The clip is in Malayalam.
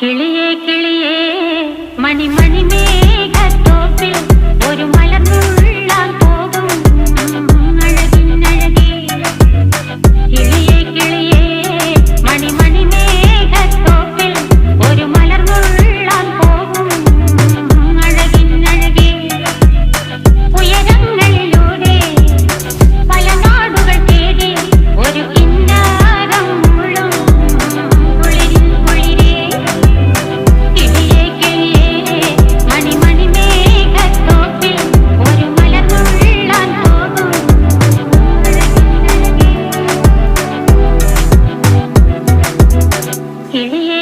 കിളിയേ കിളിയേ മണിമണി മേഘത്തോപ്പിൽ ഒരു മലർന്നുള്ളാൻ പോകും അഴകിനഴകേ. കിളിയേ കിളിയേ മണിമണി മേഘത്തോപ്പിൽ ഒരു മലർന്നുള്ളാൻ പോകും അഴകിനഴകേ. ഉയരങ്ങളിലൂടെ പല നാടുകൾ തേടി ഒരു കിന്നാരം മുള്ളും കുളിരിൻ കുളിരേ. കിളിയേ കിളിയേ മണിമണി മേഘത്തോപ്പിൽ ഒരു മലർന്നുള്ളാൻ പോകും അഴകിനഴകേ. കിളിയേ